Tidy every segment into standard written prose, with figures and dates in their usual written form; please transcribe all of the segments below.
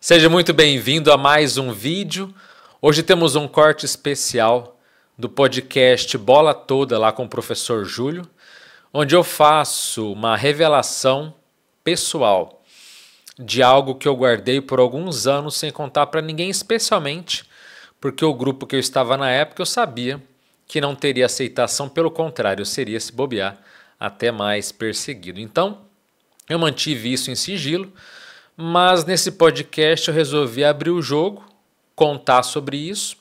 Seja muito bem-vindo a mais um vídeo. Hoje temos um corte especial do podcast Bola Toda lá com o professor Júlio, onde eu faço uma revelação pessoal de algo que eu guardei por alguns anos sem contar para ninguém, especialmente porque o grupo que eu estava na época eu sabia que não teria aceitação, pelo contrário, eu seria, se bobear, até mais perseguido. Então, eu mantive isso em sigilo. Mas nesse podcast eu resolvi abrir o jogo, contar sobre isso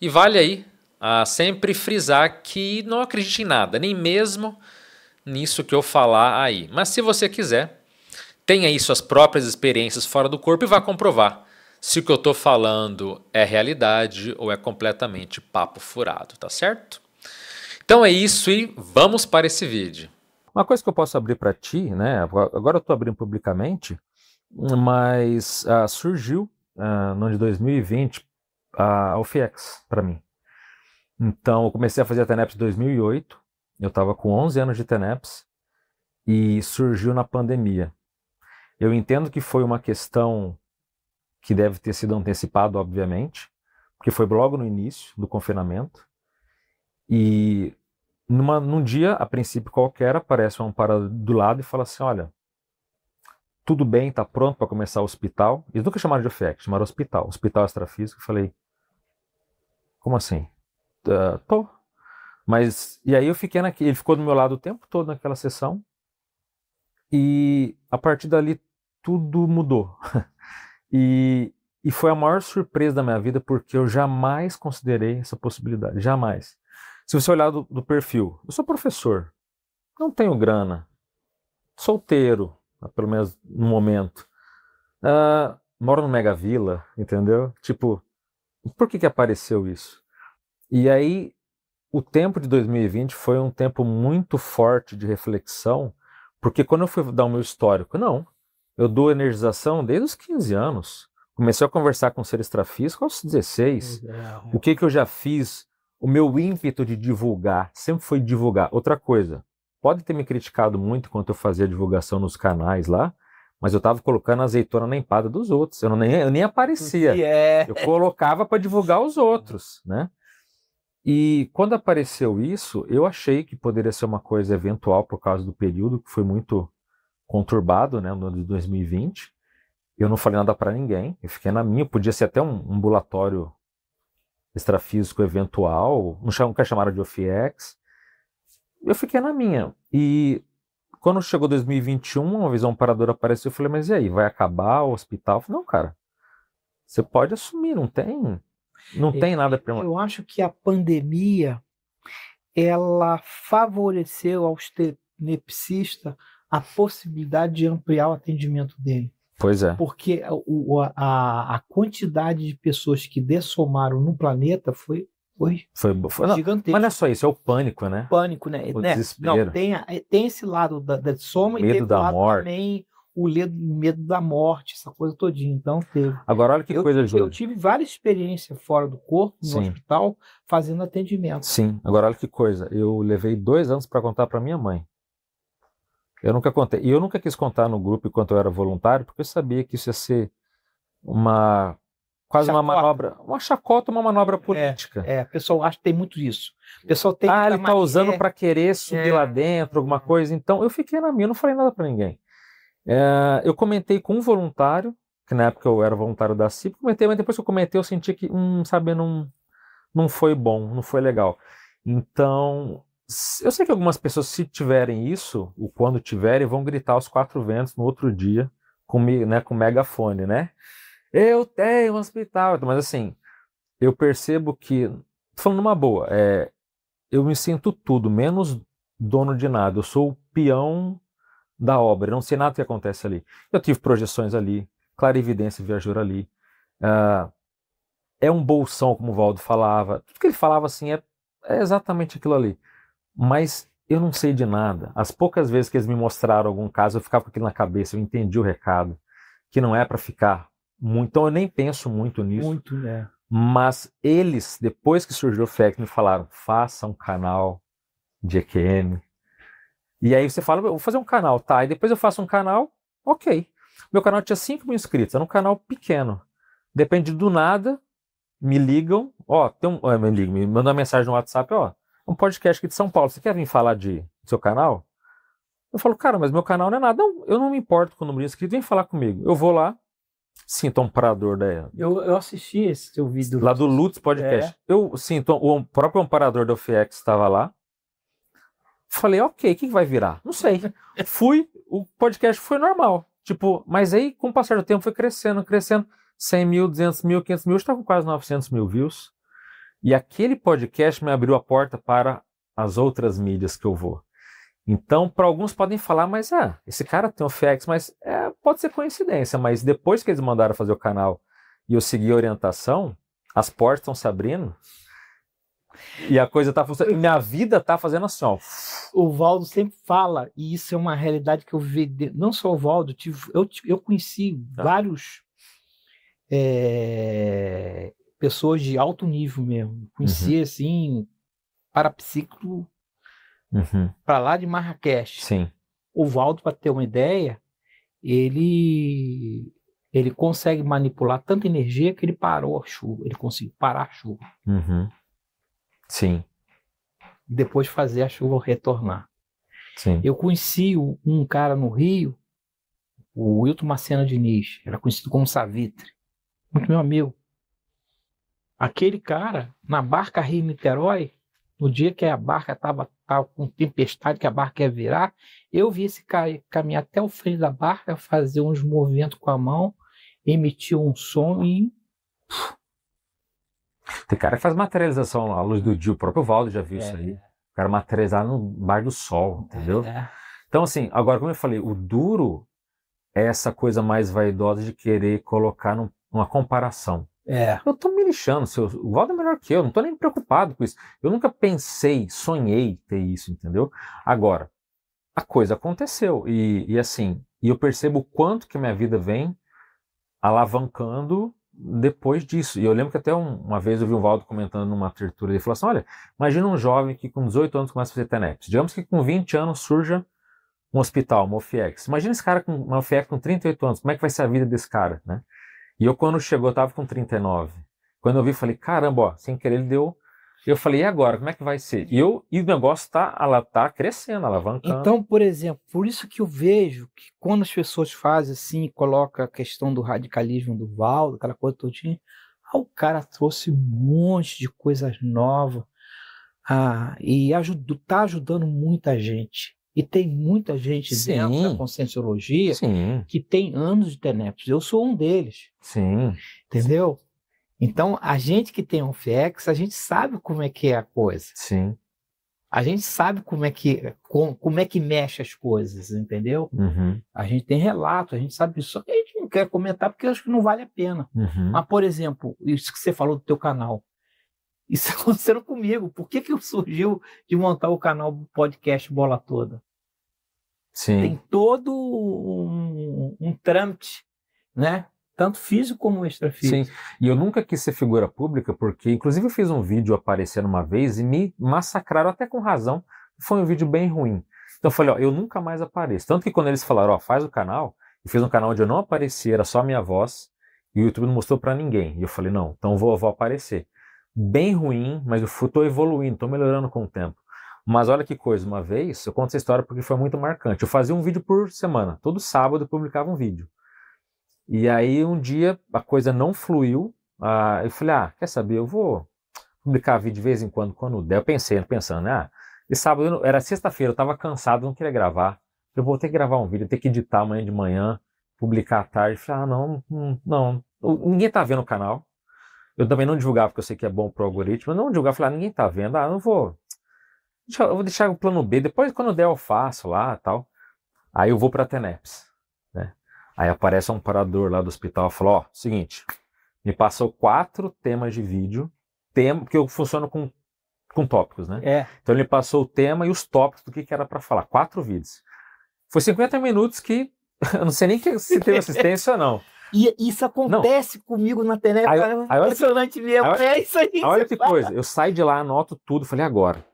e vale aí a sempre frisar que não acredite em nada, nem mesmo nisso que eu falar aí. Mas se você quiser, tenha aí suas próprias experiências fora do corpo e vá comprovar se o que eu estou falando é realidade ou é completamente papo furado, tá certo? Então é isso e vamos para esse vídeo. Uma coisa que eu posso abrir para ti, né? Agora eu estou abrindo publicamente, mas surgiu no ano de 2020 a UFIEX para mim. Então eu comecei a fazer a TENEPS em 2008, eu estava com 11 anos de TENEPS e surgiu na pandemia. Eu entendo que foi uma questão que deve ter sido antecipada, obviamente, porque foi logo no início do confinamento e num dia, a princípio qualquer, aparece uma parada do lado e fala assim, olha, tudo bem, tá pronto para começar o hospital. Eles nunca chamaram de OFIEX, chamaram hospital extrafísico. Eu falei, como assim? Tô. Mas, e aí eu fiquei ele ficou do meu lado o tempo todo naquela sessão, e a partir dali tudo mudou. E foi a maior surpresa da minha vida, porque eu jamais considerei essa possibilidade, jamais. Se você olhar do perfil, eu sou professor, não tenho grana, solteiro, pelo menos no momento, moro no Mega Vila, entendeu? Tipo, por que apareceu isso? E aí, o tempo de 2020 foi um tempo muito forte de reflexão, porque quando eu fui dar o meu histórico, eu dou energização desde os 15 anos, comecei a conversar com seres extrafísicos aos 16, o que eu já fiz, o meu ímpeto de divulgar, sempre foi divulgar. Outra coisa, pode ter me criticado muito enquanto eu fazia divulgação nos canais lá, mas eu estava colocando azeitona na empada dos outros, eu nem aparecia, eu colocava para divulgar os outros, né? E quando apareceu isso, eu achei que poderia ser uma coisa eventual por causa do período que foi muito conturbado, né, no ano de 2020. Eu não falei nada para ninguém, eu fiquei na minha, podia ser até um ambulatório extrafísico eventual, nunca chamaram de OFIEX. Eu fiquei na minha. E quando chegou 2021, uma visão paradora apareceu, eu falei, mas e aí, vai acabar o hospital? Eu falei, não, cara, você pode assumir, não tem nada para... Eu acho que a pandemia, ela favoreceu aos tenepsistas a possibilidade de ampliar o atendimento dele. Pois é. Porque a quantidade de pessoas que dessomaram no planeta foi gigantesco. Mas não é só isso, é o pânico, né? Pânico, né? O desespero. Não, tem esse lado da soma medo e tem da lado morte. também o medo da morte, essa coisa todinha. Então teve. Agora olha que coisa, Júlio. Eu tive várias experiências fora do corpo, no hospital, fazendo atendimento. Sim, agora olha que coisa. Eu levei 2 anos para contar para minha mãe. Eu nunca contei. E eu nunca quis contar no grupo enquanto eu era voluntário, porque eu sabia que isso ia ser quase uma manobra, uma chacota, uma manobra política. O pessoal acha que tem muito isso. O pessoal tem ele tá usando para querer subir lá dentro, alguma coisa. Então eu fiquei na minha, eu não falei nada para ninguém. Eu comentei com um voluntário, que na época eu era voluntário da CIP, comentei, mas depois que eu comentei eu senti que, não foi bom, não foi legal. Então, eu sei que algumas pessoas, se tiverem isso, ou quando tiverem, vão gritar aos 4 ventos no outro dia, com megafone, né? Eu tenho um hospital. Mas assim, eu percebo que, tô falando numa boa, eu me sinto tudo, menos dono de nada. Eu sou o peão da obra, eu não sei nada do que acontece ali. Eu tive projeções ali, clarividência viajou ali. É um bolsão, como o Valdo falava. Tudo que ele falava assim é exatamente aquilo ali. Mas eu não sei de nada. As poucas vezes que eles me mostraram algum caso, eu ficava com aquilo na cabeça, eu entendi o recado, que não é para ficar muito. Então eu nem penso muito nisso. Muito, né? Mas eles, depois que surgiu o FEC, me falaram, faça um canal de EQM. E aí você fala, eu vou fazer um canal, tá? E depois eu faço um canal, ok. Meu canal tinha 5 mil inscritos, era um canal pequeno. Depende do nada, me ligam, me mandam uma mensagem no WhatsApp, um podcast aqui de São Paulo, você quer vir falar do seu canal? Eu falo, cara, mas meu canal não é nada. Não, eu não me importo com o número de inscritos, vem falar comigo. Eu vou lá, sinto um amparador Eu assisti esse seu vídeo. Lá do Lutz Podcast. Eu sinto, o próprio amparador da UFX estava lá. Falei, ok, o que vai virar? Não sei. Fui, o podcast foi normal. Tipo, mas aí, com o passar do tempo, foi crescendo. 100 mil, 200 mil, 500 mil, hoje está com quase 900 mil views. E aquele podcast me abriu a porta para as outras mídias que eu vou. Então, para alguns podem falar, mas esse cara tem o FX, mas pode ser coincidência, mas depois que eles mandaram fazer o canal e eu segui a orientação, as portas estão se abrindo e a coisa está funcionando. Minha vida está fazendo assim, ó. O Valdo sempre fala, e isso é uma realidade que eu vi, não só o Valdo, eu conheci vários pessoas de alto nível mesmo. Conheci, assim, parapsíquico, para lá de Marrakech. Sim. O Valdo, para ter uma ideia, ele consegue manipular tanta energia que ele parou a chuva. Ele conseguiu parar a chuva. Sim. Depois fazer a chuva retornar. Sim. Eu conheci um cara no Rio, o Wilton Macena Diniz, era conhecido como Savitre. Muito meu amigo. Aquele cara, na barca Rio-Niterói, no dia que a barca estava com tempestade, que a barca ia virar, eu vi esse cara caminhar até o frente da barca, fazer uns movimentos com a mão, emitir um som e... Tem cara que faz materialização à luz do dia, o próprio Valdo já viu isso aí. O cara materializar no bar do sol, entendeu? Então, assim, agora, como eu falei, o duro é essa coisa mais vaidosa de querer colocar numa comparação. Eu tô me lixando, o Valdo é melhor que eu, não tô nem preocupado com isso. Eu nunca pensei, sonhei ter isso, entendeu? Agora, a coisa aconteceu e assim, eu percebo o quanto que minha vida vem alavancando depois disso. E eu lembro que até uma vez eu vi o Valdo comentando numa tertúlia, ele falou assim, olha, imagina um jovem que com 18 anos começa a fazer TENEPS. Digamos que com 20 anos surja um hospital, uma UFX. Imagina esse cara com uma UFX com 38 anos, como é que vai ser a vida desse cara, né? E eu, quando chegou, eu tava com 39. Quando eu vi, falei, caramba, sem querer ele deu... Eu falei, e agora, como é que vai ser? E o negócio tá crescendo, alavancando. Então, por exemplo, por isso que eu vejo que quando as pessoas fazem assim, coloca a questão do radicalismo do Valdo, aquela coisa todinha, o cara trouxe um monte de coisas novas e tá ajudando muita gente. E tem muita gente dentro da Conscienciologia que tem anos de TENEPS. Eu sou um deles. Sim. Entendeu? Então, a gente que tem um FX, a gente sabe como é que é a coisa. Sim. A gente sabe como é que mexe as coisas, entendeu? A gente tem relato, a gente sabe disso. Só que a gente não quer comentar porque eu acho que não vale a pena. Mas, por exemplo, isso que você falou do teu canal. Isso aconteceu comigo. Por que surgiu de montar o canal do podcast Bola Toda? Sim. Tem todo um trâmite, né? Tanto físico como extrafísico. Sim, e eu nunca quis ser figura pública porque, inclusive, eu fiz um vídeo aparecendo uma vez e me massacraram até com razão. Foi um vídeo bem ruim. Então eu falei, eu nunca mais apareço. Tanto que quando eles falaram, faz o canal, eu fiz um canal onde eu não aparecia, era só a minha voz, e o YouTube não mostrou pra ninguém. E eu falei, não, então vou aparecer. Bem ruim, mas eu tô evoluindo, tô melhorando com o tempo. Mas olha que coisa, uma vez, eu conto essa história porque foi muito marcante. Eu fazia um vídeo por semana, todo sábado eu publicava um vídeo. E aí um dia a coisa não fluiu, eu falei, quer saber, eu vou publicar vídeo de vez em quando der. Eu pensando, e sábado, era sexta-feira, eu tava cansado, não queria gravar. Eu vou ter que gravar um vídeo, ter que editar amanhã de manhã, publicar à tarde. Eu falei, não, ninguém tá vendo o canal. Eu também não divulgava, porque eu sei que é bom pro algoritmo, eu não divulgava, falei, ninguém tá vendo, não vou... Eu vou deixar o plano B, depois quando der eu faço lá e tal. Aí eu vou pra TENEPS, né? Aí aparece um amparador lá do hospital e falou, seguinte, me passou 4 temas de vídeo, porque eu funciono com tópicos, né? Então ele passou o tema e os tópicos do que era pra falar, 4 vídeos. Foi 50 minutos que eu não sei nem se teve assistência ou não. E isso acontece comigo na TENEPS, é impressionante mesmo, é isso aí. Olha que coisa, eu saio de lá, anoto tudo, falei, agora.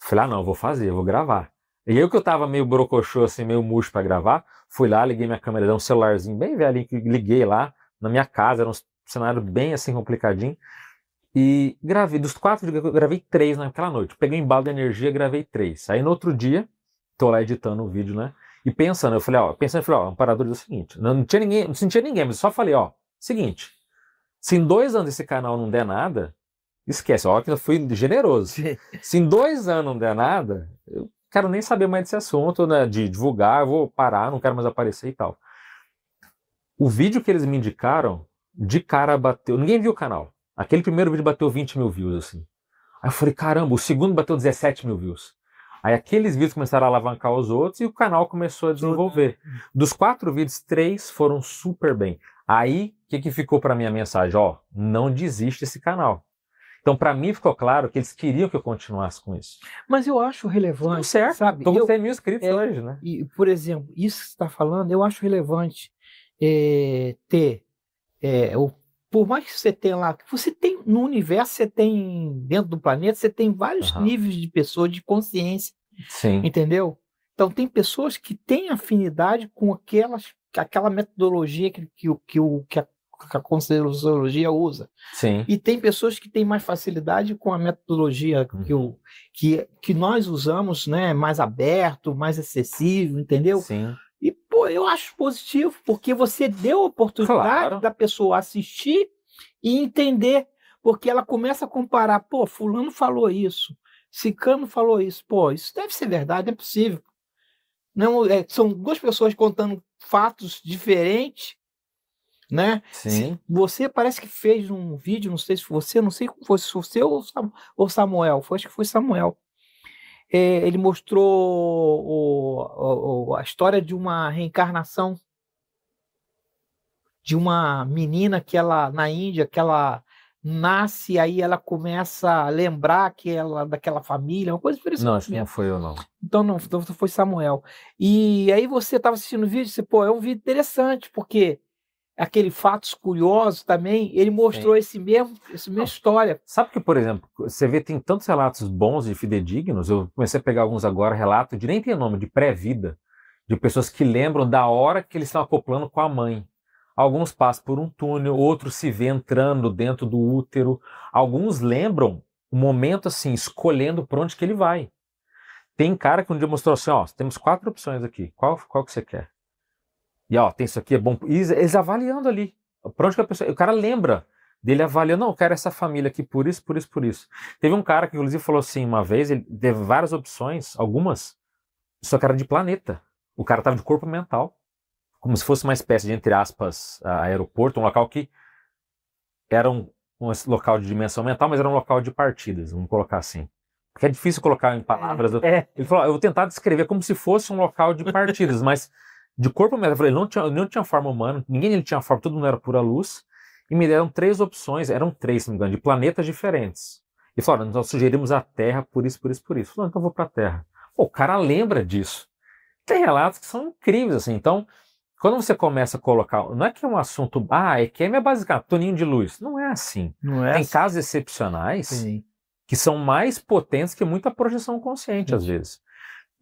Falei, não, eu vou fazer, eu vou gravar. E eu que eu tava meio brocochô, assim, meio murcho pra gravar, fui lá, liguei minha câmera, um celularzinho bem velhinho, que liguei lá na minha casa, era um cenário bem assim complicadinho, e gravei, dos 4 vídeos, eu gravei 3 naquela noite. Peguei um embalo de energia, gravei 3. Aí no outro dia, tô lá editando o vídeo, né? E pensando, eu falei, ó, o Amparadores é o seguinte, não tinha ninguém, não sentia ninguém, mas eu só falei, ó, seguinte, se em 2 anos esse canal não der nada, esquece, ó, que eu fui generoso. Se em 2 anos não der nada, eu quero nem saber mais desse assunto, né, de divulgar, eu vou parar, não quero mais aparecer e tal. O vídeo que eles me indicaram, de cara bateu, ninguém viu o canal. Aquele primeiro vídeo bateu 20 mil views, assim. Aí eu falei, caramba, o segundo bateu 17 mil views. Aí aqueles vídeos começaram a alavancar os outros e o canal começou a desenvolver. Dos 4 vídeos, 3 foram super bem. Aí, o que ficou para mim a mensagem? Ó, não desiste desse canal. Então, para mim, ficou claro que eles queriam que eu continuasse com isso. Mas eu acho relevante, Tudo certo, sabe? tô com 100 mil inscritos hoje, né? E, por exemplo, isso que você está falando, eu acho relevante ter por mais que você tenha lá, você tem no universo, você tem dentro do planeta, você tem vários níveis de pessoas de consciência. Sim. Entendeu? Então tem pessoas que têm afinidade com aquela metodologia que a Conscienciologia usa. Sim. E tem pessoas que têm mais facilidade com a metodologia que nós usamos, né? Mais aberto, mais acessível, entendeu? Sim. E, pô, eu acho positivo, porque você deu a oportunidade da pessoa assistir e entender, porque ela começa a comparar, pô, fulano falou isso, ciclano falou isso, pô, isso deve ser verdade, não é possível. Não, são 2 pessoas contando fatos diferentes, né? Sim. Você parece que fez um vídeo, não sei se você, não sei se foi você ou Samuel, acho que foi Samuel. Ele mostrou a história de uma reencarnação de uma menina que ela na Índia, que ela nasce, aí ela começa a lembrar que ela daquela família, uma coisa interessante. Não, acho que não foi eu, não. Então foi Samuel. E aí você estava assistindo o vídeo e você, pô, é um vídeo interessante, porque aquele Fatos Curiosos também, ele mostrou essa mesma história. Sabe que, por exemplo, você vê tem tantos relatos bons e fidedignos, eu comecei a pegar alguns agora, relato de nem tem nome, de pré-vida, de pessoas que lembram da hora que eles estão acoplando com a mãe. Alguns passam por um túnel, outros se vê entrando dentro do útero, alguns lembram o momento assim, escolhendo por onde que ele vai. Tem cara que um dia mostrou assim, ó, temos 4 opções aqui, qual que você quer? E ó, tem isso aqui, é bom. E eles avaliando ali. Pra onde que a pessoa. O cara lembra dele avaliando, não, eu quero essa família aqui por isso, por isso, por isso. Teve um cara que, inclusive, falou assim uma vez, ele teve várias opções, algumas, só que era de planeta. O cara tava de corpo mental. Como se fosse uma espécie de, entre aspas, aeroporto, um local que era um local de dimensão mental, mas era um local de partidas, vamos colocar assim. Porque é difícil colocar em palavras. Ele falou, eu vou tentar descrever como se fosse um local de partidas, mas de corpo mental, ele não tinha forma humana, ninguém ele tinha forma, todo mundo era pura luz, e me deram 3 opções, eram 3, se não me engano, de planetas diferentes. E falaram, nós sugerimos a Terra por isso, por isso, por isso. Falou, então eu vou para a Terra. Pô, o cara lembra disso. Tem relatos que são incríveis, assim. Então, quando você começa a colocar, não é que é um assunto, EQM é basicamente toninho de luz. Não é assim. Não é Tem assim. casos excepcionais Sim. que são mais potentes que muita projeção consciente, às vezes.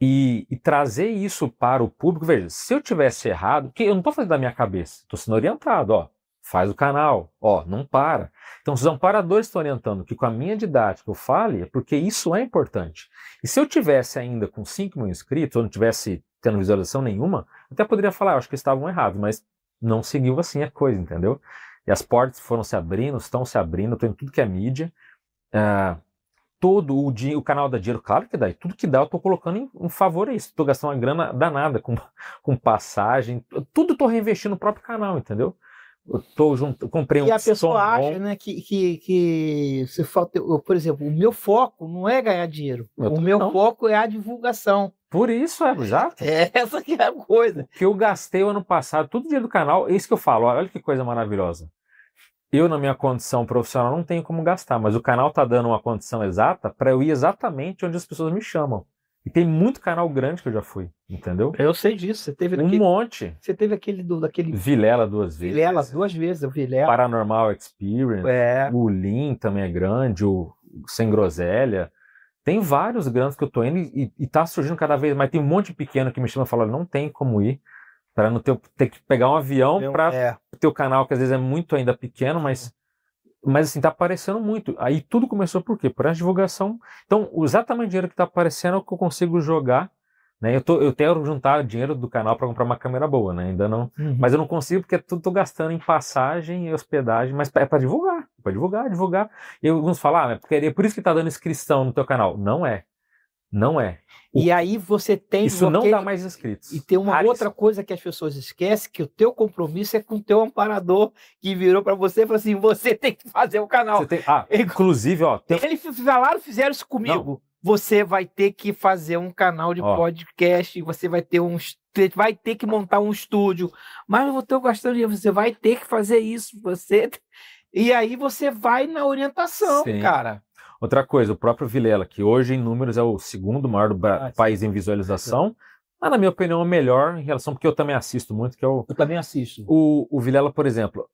E trazer isso para o público, veja, se eu tivesse errado, porque eu não estou fazendo da minha cabeça, estou sendo orientado, ó, faz o canal, ó, não para. Então, se os amparadores estão orientando que com a minha didática eu fale, é porque isso é importante. E se eu tivesse ainda com 5 mil inscritos, ou não tivesse tendo visualização nenhuma, eu até poderia falar, eu acho que eles estavam errados, mas não seguiu assim a coisa, entendeu? E as portas foram se abrindo, estão se abrindo, estou em tudo que é mídia. Todo o canal dá dinheiro, claro que dá, e tudo que dá eu estou colocando em favor a isso, estou gastando uma grana danada com passagem, tudo estou reinvestindo no próprio canal, entendeu? Eu comprei um som. E a pessoa acha, né, que se falta, por exemplo, o meu foco não é ganhar dinheiro, o meu foco é a divulgação. Por isso, exato. Essa que é a coisa. O que eu gastei o ano passado, todo dia do canal, é isso que eu falo, olha que coisa maravilhosa. Eu, na minha condição profissional, não tenho como gastar, mas o canal está dando uma condição exata para eu ir exatamente onde as pessoas me chamam. E tem muito canal grande que eu já fui, entendeu? Eu sei disso. Você teve monte. Você teve daquele Vilela 2 vezes. Vilela 2 vezes, o Vilela. Paranormal Experience. O Lean também é grande, o Sem Groselha. Tem vários grandes que eu tô indo e tá surgindo cada vez mais. Tem um monte de pequeno que me chama e fala, não tem como ir, para não ter que pegar um avião para ter o canal, que às vezes é muito ainda pequeno, mas assim, tá aparecendo muito. Aí tudo começou por quê? Por essa divulgação. Então, exatamente o dinheiro que tá aparecendo é o que eu consigo jogar, né? Eu quero juntar dinheiro do canal para comprar uma câmera boa, né? Ainda não. Mas eu não consigo porque tudo tô gastando em passagem e hospedagem, mas é para divulgar. Para divulgar. E alguns falam, é por isso que tá dando inscrição no teu canal. Não é. Não é. E aí você tem... Isso não dá mais inscritos. E tem uma outra coisa que as pessoas esquecem, que o teu compromisso é com o teu amparador, que virou para você e falou assim, você tem que fazer o canal. Inclusive, ó... Eles fizeram isso comigo. Não. Você vai ter que fazer um canal de podcast, você vai ter que montar um estúdio. Mas eu estou gastando dinheiro, você vai ter que fazer isso. E aí você vai na orientação, cara. Outra coisa, o próprio Vilela, que hoje em números é o segundo maior do país em visualização, mas na minha opinião é o melhor em relação, porque eu também assisto muito, que é o... Eu também assisto. O Vilela, por exemplo,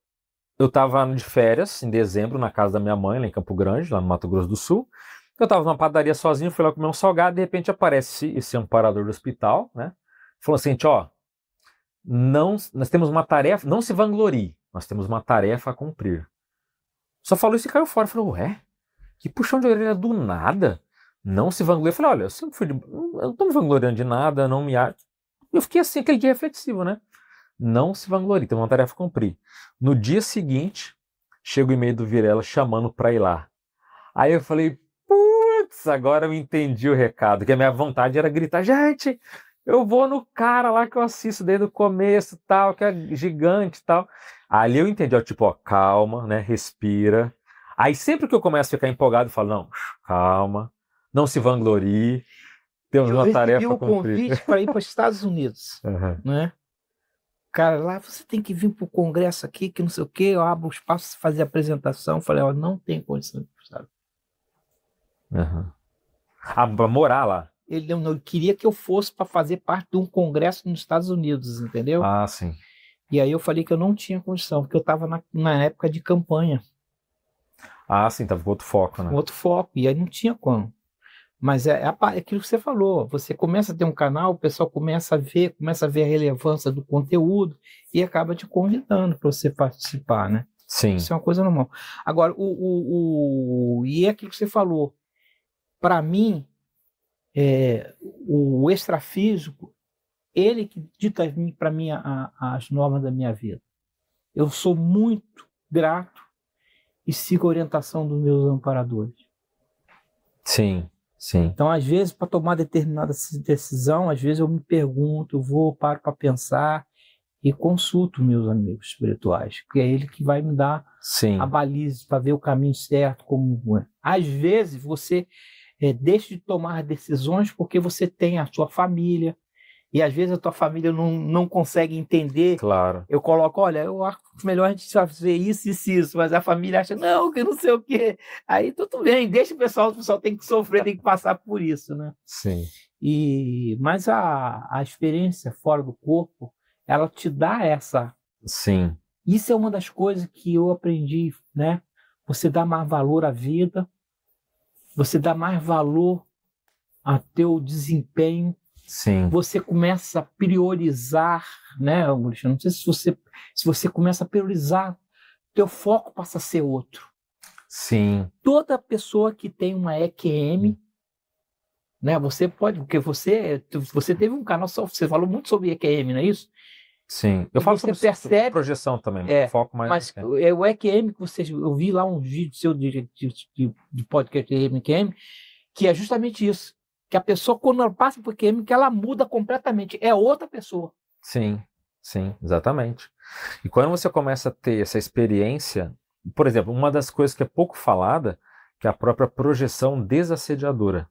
eu estava de férias em dezembro na casa da minha mãe, lá em Campo Grande, lá no Mato Grosso do Sul. Eu estava numa padaria sozinho, fui lá comer um salgado, de repente aparece esse amparador do hospital, né? Falou assim, nós temos uma tarefa, não se vanglorie, nós temos uma tarefa a cumprir. Só falou isso e caiu fora. Falou, ué? Que puxão de orelha do nada, não se vangloria. Eu falei, olha, eu não tô me vangloriando de nada, não me acho. Eu fiquei assim, aquele dia reflexivo, né? Não se vanglorie, tem uma tarefa a cumprir. No dia seguinte, chega o e-mail do Vilela chamando pra ir lá. Aí eu falei, putz, agora eu entendi o recado, que a minha vontade era gritar, gente, eu vou no cara lá que eu assisto desde o começo, tal, que é gigante e tal. Ali eu entendi, calma, né, respira. Aí sempre que eu começo a ficar empolgado, eu falo, não, calma, não se vanglorie, temos uma tarefa a cumprir. Eu recebi o convite para ir para os Estados Unidos, né? Cara, lá você tem que vir para o congresso aqui, que não sei o quê, eu abro o espaço para fazer a apresentação. Eu falei, não tem condição de sabe? Para morar lá? Ele não queria que eu fosse para fazer parte de um congresso nos Estados Unidos, entendeu? Ah, sim. E aí eu falei que eu não tinha condição, porque eu estava na época de campanha. Ah, sim, tava com outro foco, né? Outro foco, e aí não tinha como. Mas é aquilo que você falou, você começa a ter um canal, o pessoal começa a ver a relevância do conteúdo e acaba te convidando para você participar, né? Sim. Isso é uma coisa normal. Agora, e é aquilo que você falou, para mim, o extrafísico, ele que dita para mim as normas da minha vida. Eu sou muito grato e sigo a orientação dos meus amparadores. Sim, sim. Então, às vezes, para tomar determinada decisão, às vezes eu me pergunto, paro para pensar e consulto meus amigos espirituais, porque é ele que vai me dar a baliza para ver o caminho certo, como é. Às vezes, você deixa de tomar decisões porque você tem a sua família, e às vezes a tua família não consegue entender. Claro. Eu coloco, olha, eu acho melhor a gente fazer isso, mas a família acha, não, que não sei o quê. Aí tudo bem, deixa o pessoal tem que sofrer, tem que passar por isso, né? Sim. Mas a experiência fora do corpo, ela te dá essa. Sim. Isso é uma das coisas que eu aprendi, né? Você dá mais valor à vida, você dá mais valor ao teu desempenho. Sim. Você começa a priorizar, né, Augusto? Não sei se você começa a priorizar, teu foco passa a ser outro. Sim. Toda pessoa que tem uma EQM, né, você pode, porque você teve um canal, você falou muito sobre EQM, não é isso? Sim. Eu falo sobre projeção também, foco mais. Mas o EQM que eu vi lá um vídeo seu de podcast EQM, que é justamente isso. Que a pessoa, quando ela passa por EQM, que ela muda completamente. É outra pessoa. Sim, exatamente. E quando você começa a ter essa experiência, por exemplo, uma das coisas que é pouco falada, que é a própria projeção desassediadora.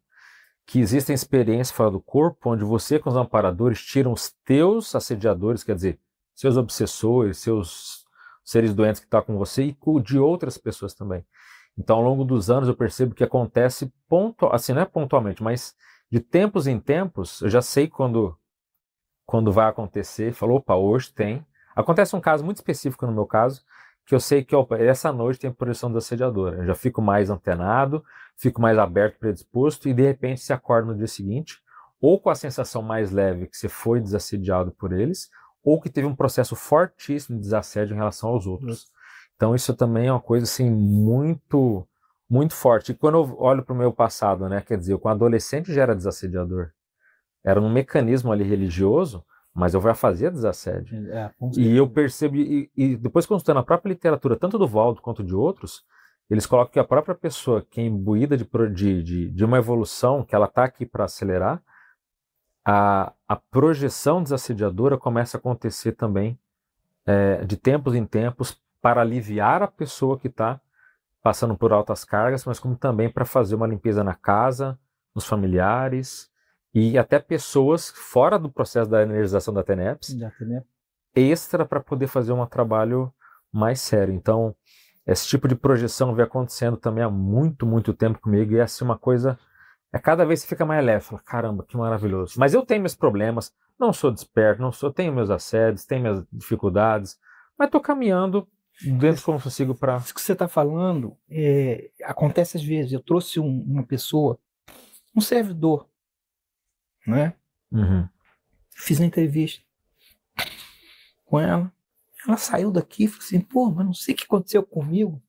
Que existem experiências fora do corpo, onde você com os amparadores tiram os teus assediadores, quer dizer, seus obsessores, seus seres doentes que estão com você e de outras pessoas também. Então, ao longo dos anos, eu percebo que acontece, assim, não é pontualmente, mas de tempos em tempos, eu já sei quando vai acontecer. Falou, opa, hoje tem. Acontece um caso muito específico no meu caso, que eu sei que opa, essa noite tem projeção desassediadora. Eu já fico mais antenado, fico mais aberto, predisposto, e de repente você acorda no dia seguinte, ou com a sensação mais leve que você foi desassediado por eles, ou que teve um processo fortíssimo de desassédio em relação aos outros. Então isso também é uma coisa assim muito, muito forte. E quando eu olho para o meu passado, né, quer dizer, eu com adolescente já era desassediador. Era um mecanismo ali religioso, mas eu já fazia desassédio. E eu percebo, e depois consultando a própria literatura, tanto do Waldo quanto de outros, eles colocam que a própria pessoa que é imbuída de uma evolução, que ela está aqui para acelerar, a projeção desassediadora começa a acontecer também de tempos em tempos para aliviar a pessoa que está passando por altas cargas, mas como também para fazer uma limpeza na casa, nos familiares, e até pessoas fora do processo da energização da TENEPS, extra para poder fazer um trabalho mais sério. Então, esse tipo de projeção vem acontecendo também há muito, muito tempo comigo, e é assim uma coisa, cada vez você fica mais leve, fala, caramba, que maravilhoso. Mas eu tenho meus problemas, não sou desperto, tenho meus assédios, tenho minhas dificuldades, mas estou caminhando dentro como consigo para... Isso que você está falando, acontece às vezes. Eu trouxe uma pessoa, um servidor, né? Fiz a entrevista com ela. Ela saiu daqui e falou assim, pô, mas não sei o que aconteceu comigo.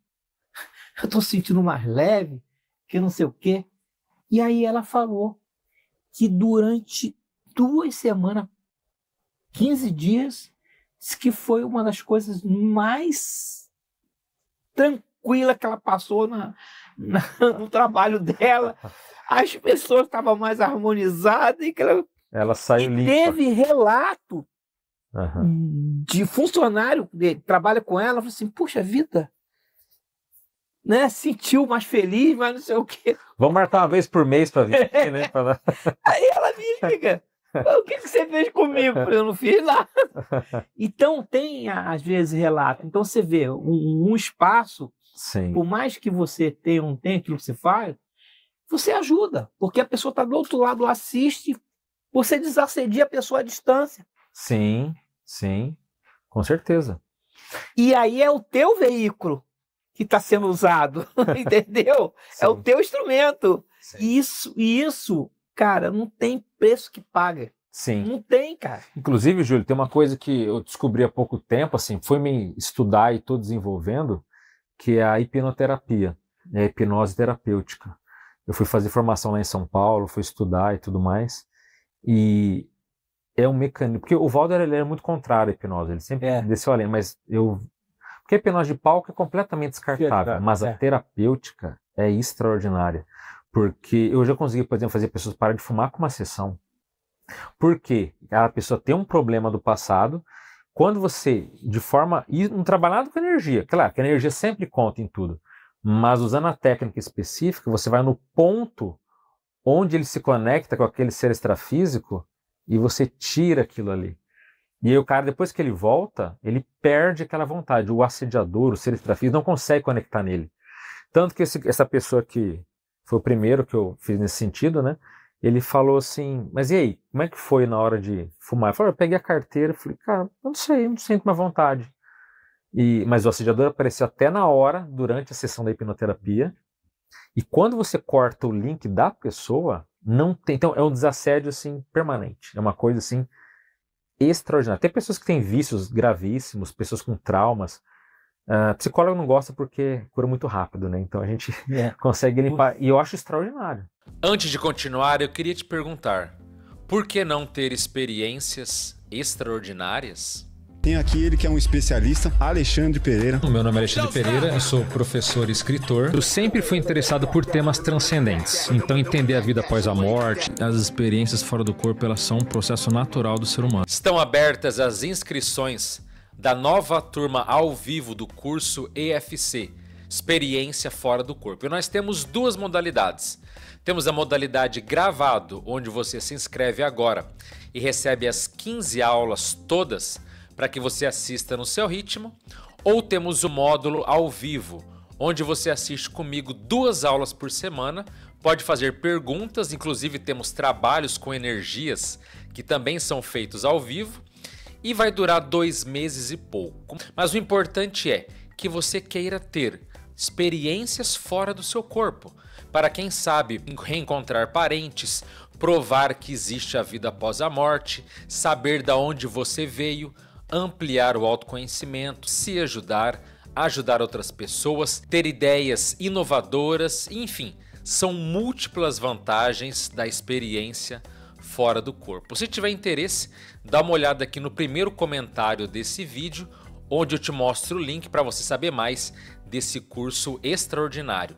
Eu tô sentindo mais leve, que não sei o quê. E aí ela falou que durante 2 semanas, 15 dias, disse que foi uma das coisas mais tranquilas que ela passou no trabalho dela. As pessoas estavam mais harmonizadas e que ela saiu limpa. Teve relato de funcionário que trabalha com ela, falou assim, puxa vida, né? Sentiu mais feliz, mas não sei o quê. Vamos marcar uma vez por mês para vir aqui, né? Aí ela me liga, o que você fez comigo? Eu não fiz nada. Então tem, às vezes, relato. Então você vê um espaço, sim, por mais que você tenha aquilo que você faz, você ajuda, porque a pessoa está do outro lado, assiste, você desassedia a pessoa à distância. Sim, sim, com certeza. E aí é o teu veículo que está sendo usado, entendeu? Sim. É o teu instrumento. Sim. Isso, cara, não tem preço que paga. Sim. Não tem, cara. Inclusive, Júlio, tem uma coisa que eu descobri há pouco tempo, assim, foi me estudar e estou desenvolvendo, que é a hipnoterapia, a hipnose terapêutica. Eu fui fazer formação lá em São Paulo, fui estudar e tudo mais, e é um mecanismo, porque o Walder ele é muito contrário à hipnose, ele sempre desceu além, mas porque a hipnose de palco é completamente descartável, mas a terapêutica é extraordinária, porque eu já consegui, por exemplo, fazer pessoas parar de fumar com uma sessão, porque a pessoa tem um problema do passado, quando você, e não trabalha nada com energia, claro que a energia sempre conta em tudo, mas usando a técnica específica, você vai no ponto onde ele se conecta com aquele ser extrafísico e você tira aquilo ali. E aí o cara, depois que ele volta, ele perde aquela vontade. O assediador, o ser extrafísico, não consegue conectar nele. Tanto que essa pessoa que foi o primeiro que eu fiz nesse sentido, né? Ele falou assim, mas e aí, como é que foi na hora de fumar? Eu falei, eu peguei a carteira, falei, cara, eu não sei, eu não sinto mais vontade. Mas o assediador apareceu até na hora, durante a sessão da hipnoterapia, e quando você corta o link da pessoa, não tem, então é um desassédio assim, permanente, é uma coisa assim, extraordinária. Tem pessoas que têm vícios gravíssimos, pessoas com traumas, psicólogo não gosta porque cura muito rápido, né? Então a gente consegue limpar, e eu acho extraordinário. Antes de continuar, eu queria te perguntar, por que não ter experiências extraordinárias? Tem aqui ele que é um especialista, Alexandre Pereira. Meu nome é Alexandre Pereira, eu sou professor e escritor. Eu sempre fui interessado por temas transcendentes. Então entender a vida após a morte, as experiências fora do corpo, elas são um processo natural do ser humano. Estão abertas as inscrições da nova turma ao vivo do curso EFC, Experiência Fora do Corpo. E nós temos 2 modalidades. Temos a modalidade gravado, onde você se inscreve agora e recebe as 15 aulas todas para que você assista no seu ritmo, ou temos o módulo ao vivo, onde você assiste comigo 2 aulas por semana, pode fazer perguntas, inclusive temos trabalhos com energias que também são feitos ao vivo, e vai durar 2 meses e pouco. Mas o importante é que você queira ter experiências fora do seu corpo, para quem sabe reencontrar parentes, provar que existe a vida após a morte, saber de onde você veio, ampliar o autoconhecimento, se ajudar, ajudar outras pessoas, ter ideias inovadoras, enfim, são múltiplas vantagens da experiência fora do corpo. Se tiver interesse, dá uma olhada aqui no primeiro comentário desse vídeo, onde eu te mostro o link para você saber mais desse curso extraordinário.